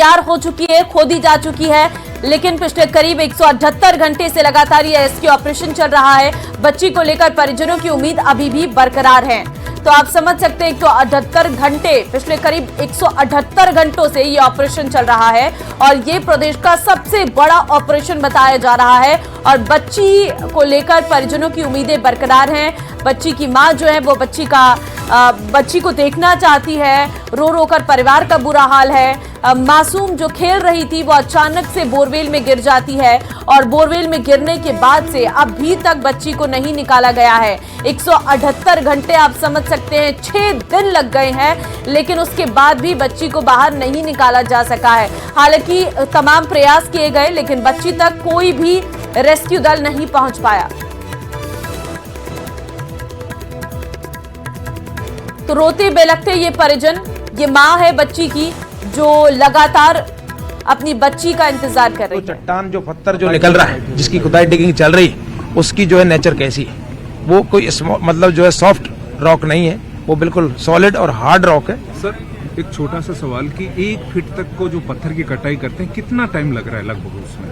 तैयार हो चुकी है, खोदी जा चुकी है, लेकिन पिछले करीब 178 घंटे से लगातार यह रेस्क्यू ऑपरेशन चल रहा है। बच्ची को लेकर परिजनों की उम्मीद अभी भी बरकरार है। तो आप समझ सकते हैं 178 घंटे, पिछले करीब 178 घंटों से ये ऑपरेशन चल रहा है और ये प्रदेश का सबसे बड़ा ऑपरेशन बताया जा रहा है। और बच्ची को लेकर परिजनों की उम्मीदें बरकरार हैं। बच्ची की मां जो है वो बच्ची को देखना चाहती है, रो रो कर परिवार का बुरा हाल है। मासूम जो खेल रही थी वो अचानक से बोरवेल में गिर जाती है और बोरवेल में गिरने के बाद से अभी तक बच्ची को नहीं निकाला गया है। 178 घंटे आप समझ सकते हैं, 6 दिन लग गए हैं, लेकिन उसके बाद भी बच्ची को बाहर नहीं निकाला जा सका है। हालांकि तमाम प्रयास किए गए, लेकिन बच्ची तक कोई भी रेस्क्यू दल नहीं पहुंच पाया। तो रोते बेलखते ये परिजन, ये मां है बच्ची की जो लगातार अपनी बच्ची का इंतजार कर रही है। चट्टान जो पत्थर जो निकल रहा है, जिसकी खुदाई डिगिंग चल रही, उसकी जो है नेचर कैसी है, वो कोई मतलब जो है सॉफ्ट रॉक नहीं है, वो बिल्कुल सॉलिड और हार्ड रॉक है। सर एक छोटा सा सवाल कि 1 फीट तक को जो पत्थर की कटाई करते हैं, कितना टाइम लग रहा है लगभग उसमें?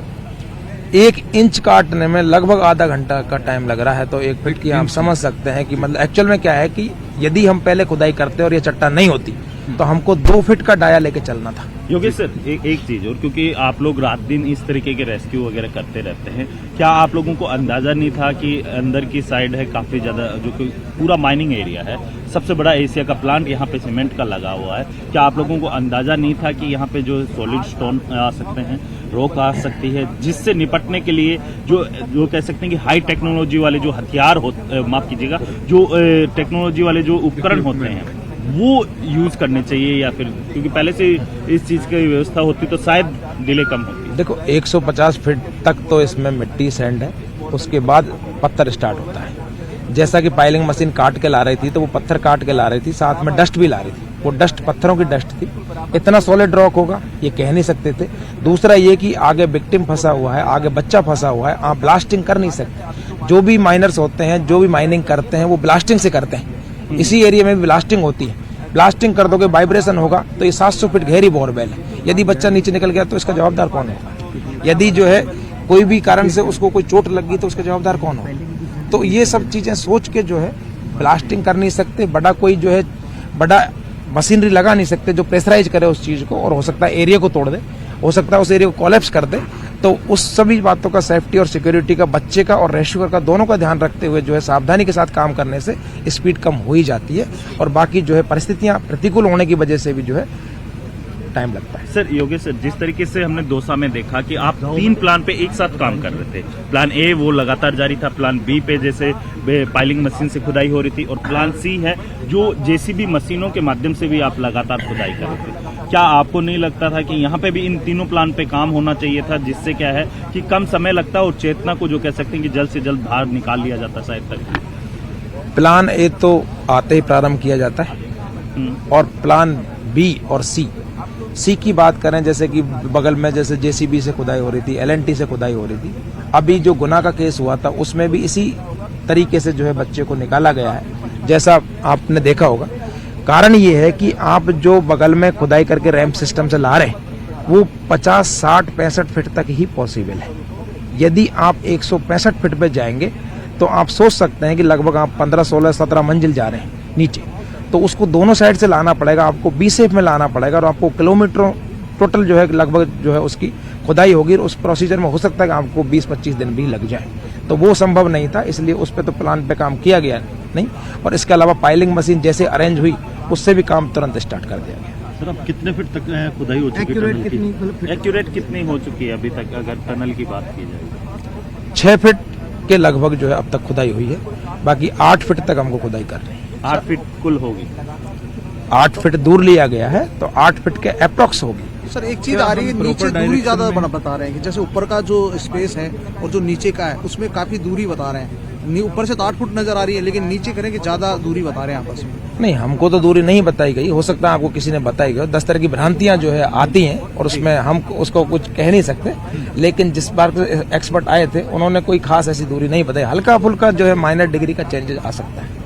1 इंच काटने में लगभग आधा घंटा का टाइम लग रहा है। तो 1 फीट की आप समझ सकते हैं कि मतलब एक्चुअल में क्या है कि यदि हम पहले खुदाई करते और ये चट्टान नहीं होती तो हमको 2 फीट का डाया लेके चलना था। योगेश सर, एक चीज और, क्योंकि आप लोग रात दिन इस तरीके के रेस्क्यू वगैरह करते रहते हैं, क्या आप लोगों को अंदाजा नहीं था कि अंदर की साइड है काफी ज्यादा, जो कि पूरा माइनिंग एरिया है, सबसे बड़ा एशिया का प्लांट यहाँ पे सीमेंट का लगा हुआ है, क्या आप लोगों को अंदाजा नहीं था कि यहाँ पे जो सॉलिड स्टोन आ सकते हैं, रॉक आ सकती है, जिससे निपटने के लिए जो कह सकते हैं कि हाई टेक्नोलॉजी वाले जो हथियार माफ कीजिएगा, जो टेक्नोलॉजी वाले जो उपकरण होते हैं वो यूज करने चाहिए, या फिर क्योंकि पहले से इस चीज की व्यवस्था होती तो शायद डिले कम होती? देखो 150 फीट तक तो इसमें मिट्टी सैंड है, उसके बाद पत्थर स्टार्ट होता है। जैसा कि पाइलिंग मशीन काट के ला रही थी तो वो पत्थर काट के ला रही थी, साथ में डस्ट भी ला रही थी। वो डस्ट पत्थरों की डस्ट थी। इतना सॉलिड रॉक होगा ये कह नहीं सकते थे। दूसरा ये कि आगे विक्टिम फंसा हुआ है, आगे बच्चा फंसा हुआ है, आप ब्लास्टिंग कर नहीं सकते। जो भी माइनर्स होते हैं, जो भी माइनिंग करते हैं, वो ब्लास्टिंग से करते हैं। इसी एरिया में भी ब्लास्टिंग होती है। ब्लास्टिंग कर दोगे, वाइब्रेशन होगा, तो ये 700 फीट गहरी बोरवेल है। यदि बच्चा नीचे निकल गया तो इसका जवाबदार कौन होगा? यदि जो है कोई भी कारण से उसको कोई चोट लग गई तो उसका जवाबदार कौन होगा? तो ये सब चीजें सोच के जो है ब्लास्टिंग कर नहीं सकते, बड़ा कोई जो है बड़ा मशीनरी लगा नहीं सकते जो प्रेशराइज करे उस चीज को, और हो सकता है एरिया को तोड़ दे, हो सकता है उस एरिया को कोलैप्स कर दे। तो उस सभी बातों का, सेफ्टी और सिक्योरिटी का, बच्चे का और रेस्क्यूअर का, दोनों का ध्यान रखते हुए जो है सावधानी के साथ काम करने से स्पीड कम हो ही जाती है, और बाकी जो है परिस्थितियां प्रतिकूल होने की वजह से भी जो है टाइम लगता है। सर योगेश सर, जिस तरीके से हमने दौसा में देखा कि आप 3 प्लान पे एक साथ काम कर रहे थे, प्लान ए वो लगातार जारी था, प्लान बी पे जैसे पाइलिंग मशीन से खुदाई हो रही थी, और प्लान सी है जो जेसीबी मशीनों के माध्यम से भी आप लगातार खुदाई कर रहे थे। क्या आपको नहीं लगता था कि यहाँ पे भी इन तीनों प्लान पे काम होना चाहिए था, जिससे क्या है कि कम समय लगता और चेतना को जो कह सकते हैं कि जल्द से जल्द बाहर निकाल लिया जाता शायद तक? प्लान ए तो आते ही प्रारंभ किया जाता है, और प्लान बी और सी की बात करें, जैसे कि बगल में जैसे जेसीबी से खुदाई हो रही थी, एलएनटी से खुदाई हो रही थी, अभी जो गुना का केस हुआ था उसमें भी इसी तरीके से जो है बच्चे को निकाला गया है, जैसा आपने देखा होगा। कारण ये है कि आप जो बगल में खुदाई करके रैंप सिस्टम से ला रहे हैं वो 50, 60, 65 फीट तक ही पॉसिबल है। यदि आप 165 फीट पे जाएंगे तो आप सोच सकते हैं कि लगभग आप 15, 16, 17 मंजिल जा रहे हैं नीचे। तो उसको दोनों साइड से लाना पड़ेगा, आपको बी शेप में लाना पड़ेगा, और आपको किलोमीटरों टोटल जो है लगभग जो है उसकी खुदाई होगी, और उस प्रोसीजर में हो सकता है कि आपको 20-25 दिन भी लग जाए। तो वो संभव नहीं था, इसलिए उस पर तो प्लान पे काम किया गया नहीं। और इसके अलावा पाइलिंग मशीन जैसे अरेंज हुई उससे भी काम तुरंत स्टार्ट कर दिया गया। सर अब कितने फीट तक खुदाई हो चुकी है? एक्यूरेट कितनी हो चुकी है अभी तक, अगर टनल की बात की जाए? 6 फीट के लगभग जो है अब तक खुदाई हुई है, बाकी 8 फीट तक हमको खुदाई कर रही है। 8 फीट कुल होगी? 8 फीट दूर लिया गया है तो 8 फीट के अप्रॉक्स होगी। सर एक चीज आ रही है, नीचे दूरी ज्यादा बता रहे हैं कि जैसे ऊपर का जो स्पेस है और जो नीचे का है उसमें काफी दूरी बता रहे हैं। ऊपर से तो 8 फुट नजर आ रही है, लेकिन नीचे करें कि ज्यादा दूरी बता रहे हैं आपस में। नहीं, हमको तो दूरी नहीं बताई गई, हो सकता है आपको किसी ने बताई गई। 10 तरह की भ्रांतियां जो है आती हैं और उसमें हम उसको कुछ कह नहीं सकते, लेकिन जिस बार एक्सपर्ट आए थे उन्होंने कोई खास ऐसी दूरी नहीं बताई। हल्का फुल्का जो है माइनर डिग्री का चेंजेस आ सकता है।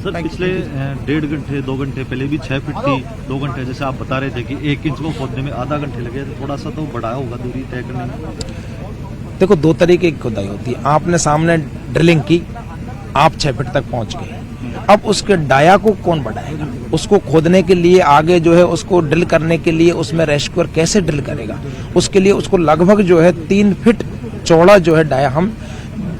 सर पिछले 1.5 घंटे 2 घंटे पहले भी 6 फीट थी, 2 घंटे जैसे आप बता रहे थे कि 1 इंच को खोदने में आधा घंटे लगे, तो थोड़ा सा तो बढ़ाया होगा दूरी तय करने में। देखो, 2 तरीके की खुदाई होती है। आपने सामने ड्रिलिंग की, आप 6 फीट तक पहुंच गए, अब उसके डाया को कौन बढ़ाएगा? उसको खोदने के लिए आगे जो है उसको ड्रिल करने के लिए उसमें रेस्क्यूअर कैसे ड्रिल करेगा? उसके लिए उसको लगभग जो है 3 फीट चौड़ा जो है डाया, हम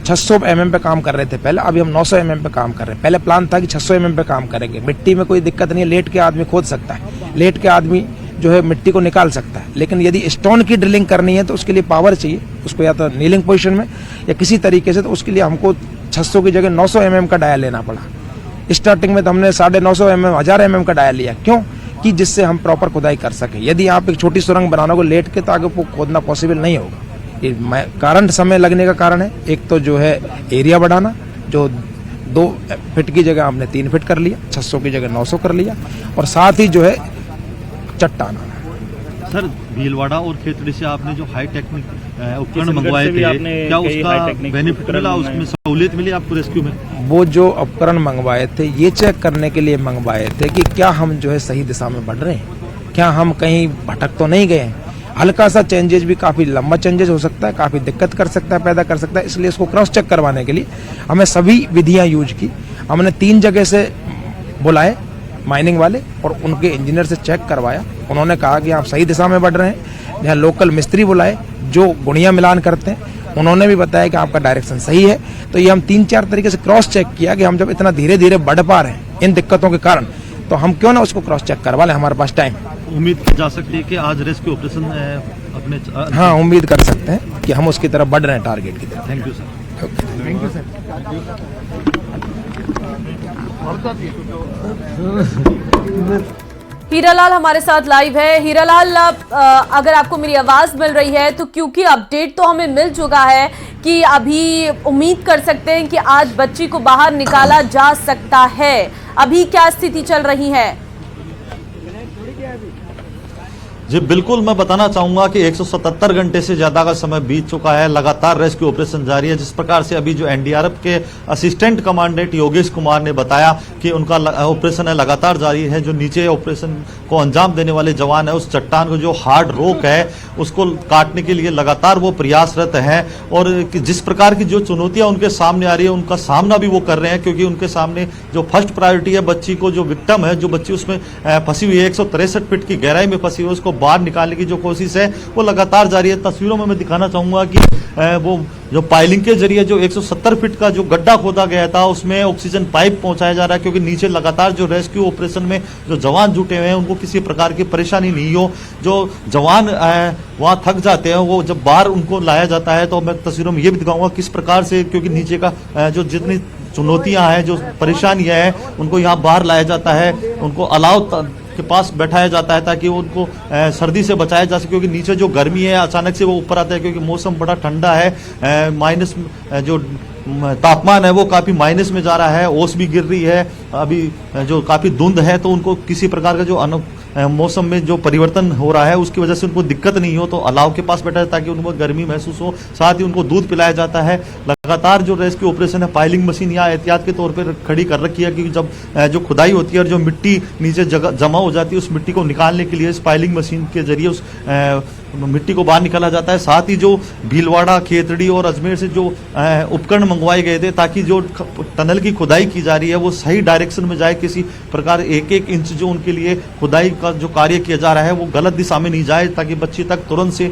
600 mm पे काम कर रहे थे पहले, अभी हम 900 mm पे काम कर रहे हैं। पहले प्लान था कि 600 mm पे काम करेंगे। मिट्टी में कोई दिक्कत नहीं है, लेट के आदमी खोद सकता है, लेट के आदमी जो है मिट्टी को निकाल सकता है। लेकिन यदि स्टोन की ड्रिलिंग करनी है तो उसके लिए पावर चाहिए, उसको या तो नीलिंग पोजीशन में या किसी तरीके से, तो उसके लिए हमको 600 की जगह 900 mm का डाया लेना पड़ा। स्टार्टिंग में तो हमने 950 mm 1000 mm का डाया लिया, क्यों? कि जिससे हम प्रॉपर खुदाई कर सके। यदि आप एक छोटी सुरंग बनाना को लेट के, तो आगे वो खोदना पॉसिबल नहीं होगा। कारण समय लगने का कारण है, एक तो जो है एरिया बढ़ाना, जो 2 फीट की जगह हमने 3 फीट कर लिया, 600 की जगह 900 कर लिया, और साथ ही जो है चट्टान आना। सर भीलवाड़ा और खेतड़ी से आपने जो हाई टेक्निक उपकरण मंगवाए थे, क्या उसका बेनिफिट मिला, उसमें सहूलियत मिली आपको रेस्क्यू में? वो जो उपकरण मंगवाए थे, ये चेक करने के लिए मंगवाए थे कि क्या हम जो है सही दिशा में बढ़ रहे हैं, क्या हम कहीं भटक तो नहीं गए। हल्का सा चेंजेस भी काफी लंबा चेंजेस हो सकता है, काफी दिक्कत कर सकता है, पैदा कर सकता है। इसलिए इसको क्रॉस चेक करवाने के लिए हमें सभी विधियां यूज की। हमने 3 जगह से बुलाए माइनिंग वाले और उनके इंजीनियर से चेक करवाया। उन्होंने कहा कि आप सही दिशा में बढ़ रहे हैं। यहाँ लोकल मिस्त्री बुलाए जो गुणिया मिलान करते हैं, उन्होंने भी बताया कि आपका डायरेक्शन सही है। तो ये हम 3-4 तरीके से क्रॉस चेक किया कि हम जब इतना धीरे धीरे बढ़ पा रहे हैं इन दिक्कतों के कारण, तो हम क्यों ना उसको क्रॉस चेक करवा लें, हमारे पास टाइम। उम्मीद की जा सकती है कि आज रेस्क्यू ऑपरेशन अपने हाँ, उम्मीद कर सकते हैं कि हम उसकी तरफ बढ़ रहे हैं, टारगेट की तरफ। Thank you sir. Thank you sir. Hiralal हमारे साथ लाइव है। हीरालाल, अगर आपको मेरी आवाज मिल रही है तो क्योंकि अपडेट तो हमें मिल चुका है कि अभी उम्मीद कर सकते हैं कि आज बच्ची को बाहर निकाला जा सकता है, अभी क्या स्थिति चल रही है? जी बिल्कुल, मैं बताना चाहूंगा कि 177 घंटे से ज्यादा का समय बीत चुका है, लगातार रेस्क्यू ऑपरेशन जारी है। जिस प्रकार से अभी जो एनडीआरएफ के असिस्टेंट कमांडेंट योगेश कुमार ने बताया कि उनका ऑपरेशन है लगातार जारी है। जो नीचे ऑपरेशन को अंजाम देने वाले जवान है, उस चट्टान को जो हार्ड रॉक है उसको काटने के लिए लगातार वो प्रयासरत हैं, और जिस प्रकार की जो चुनौतियां उनके सामने आ रही है उनका सामना भी वो कर रहे हैं, क्योंकि उनके सामने जो फर्स्ट प्रायोरिटी है बच्ची को, जो विक्टिम है, जो बच्ची उसमें फंसी हुई है 163 फीट की गहराई में फंसी हुई है, उसको बाहर निकालने की जो कोशिश है वो लगातार जारी है। तस्वीरों में मैं दिखाना चाहूंगा कि वो जो पाइलिंग के जरिए जो 170 फीट का जो गड्ढा खोदा गया था उसमें ऑक्सीजन पाइप पहुंचाया जा रहा है, क्योंकि नीचे लगातार जो रेस्क्यू ऑपरेशन में जो जवान जुटे हुए हैं उनको किसी प्रकार की परेशानी नहीं हो। जो जवान वहां थक जाते हैं, वो जब बाहर उनको लाया जाता है, तो मैं तस्वीरों में ये भी दिखाऊंगा किस प्रकार से, क्योंकि नीचे का जो जितनी चुनौतियां हैं, जो परेशानियां हैं, उनको यहाँ बाहर लाया जाता है, उनको अलाव के पास बैठाया जाता है ताकि उनको सर्दी से बचाया जा सके, क्योंकि नीचे जो गर्मी है अचानक से वो ऊपर आता है, क्योंकि मौसम बड़ा ठंडा है, माइनस जो तापमान है वो काफी माइनस में जा रहा है, ओस भी गिर रही है, अभी जो काफी धुंध है, तो उनको किसी प्रकार का जो मौसम में जो परिवर्तन हो रहा है उसकी वजह से उनको दिक्कत नहीं हो, तो अलाव के पास बैठा है ताकि उनको गर्मी महसूस हो। साथ ही उनको दूध पिलाया जाता है। लगातार जो रेस्क्यू ऑपरेशन है, पाइलिंग मशीन यहाँ एहतियात के तौर पर खड़ी कर रखी है, क्योंकि जब जो खुदाई होती है और जो मिट्टी नीचे जमा हो जाती है, उस मिट्टी को निकालने के लिए इस पाइलिंग मशीन के जरिए उस मिट्टी को बाहर निकाला जाता है। साथ ही जो भीलवाड़ा, खेतड़ी और अजमेर से जो उपकरण मंगवाए गए थे, ताकि जो टनल की खुदाई की जा रही है वो सही डायरेक्शन में जाए, किसी प्रकार 1-1 इंच जो उनके लिए खुदाई का जो कार्य किया जा रहा है वो गलत दिशा में नहीं जाए, ताकि बच्ची तक तुरंत से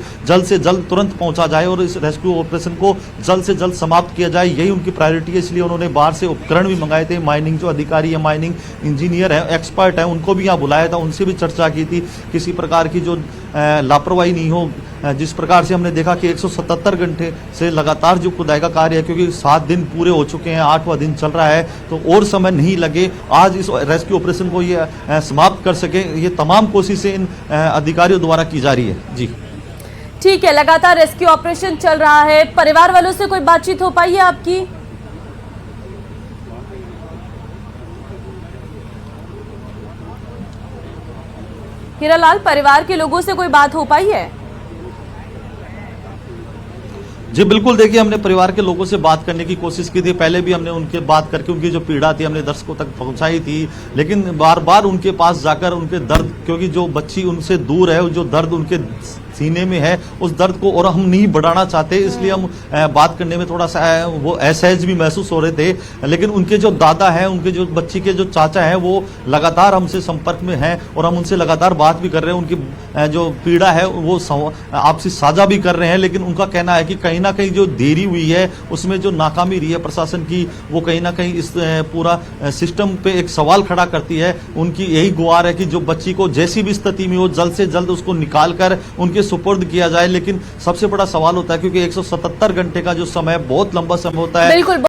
जल्द तुरंत पहुंचा जाए और इस रेस्क्यू ऑपरेशन को जल्द से जल्द समाप्त किया जाए। यही उनकी प्रायोरिटी है, इसलिए उन्होंने बाहर से उपकरण भी मंगाए थे। माइनिंग जो अधिकारी है, माइनिंग इंजीनियर है, एक्सपर्ट है, उनको भी यहाँ बुलाया था, उनसे भी चर्चा की थी, किसी प्रकार की जो लापरवाही नहीं हो। जिस प्रकार से हमने देखा कि 177 घंटे से लगातार जो खुदाई का कार्य है, क्योंकि 7 दिन पूरे हो चुके हैं, 8वां दिन चल रहा है, तो और समय नहीं लगे, आज इस रेस्क्यू ऑपरेशन को ये समाप्त कर सके, ये तमाम कोशिशें इन अधिकारियों द्वारा की जा रही है। जी ठीक है, लगातार रेस्क्यू ऑपरेशन चल रहा है। परिवार वालों से कोई बातचीत हो पाई है आपकी? हीरालाल, परिवार के लोगों से कोई बात हो पाई है? जी बिल्कुल, देखिए हमने परिवार के लोगों से बात करने की कोशिश की थी। पहले भी हमने उनके बात करके उनकी जो पीड़ा थी हमने दर्शकों तक पहुंचाई थी, लेकिन बार बार उनके पास जाकर उनके दर्द, क्योंकि जो बच्ची उनसे दूर है, जो दर्द उनके सीने में है, उस दर्द को और हम नहीं बढ़ाना चाहते, इसलिए हम बात करने में थोड़ा सा वो असहज भी महसूस हो रहे थे। लेकिन उनके जो दादा हैं, उनके जो बच्ची के जो चाचा हैं, वो लगातार हमसे संपर्क में हैं और हम उनसे लगातार बात भी कर रहे हैं। उनकी जो पीड़ा है वो आपसे साझा भी कर रहे हैं, लेकिन उनका कहना है कि कहीं ना कहीं जो देरी हुई है उसमें जो नाकामी रही है प्रशासन की, वो कहीं ना कहीं इस पूरा सिस्टम पे एक सवाल खड़ा करती है। उनकी यही गुहार है कि जो बच्ची को जैसी भी स्थिति में हो, जल्द से जल्द उसको निकाल कर उनके सुपुर्द किया जाए। लेकिन सबसे बड़ा सवाल होता है, क्योंकि 177 घंटे का जो समय बहुत लंबा समय होता है। बिल्कुल।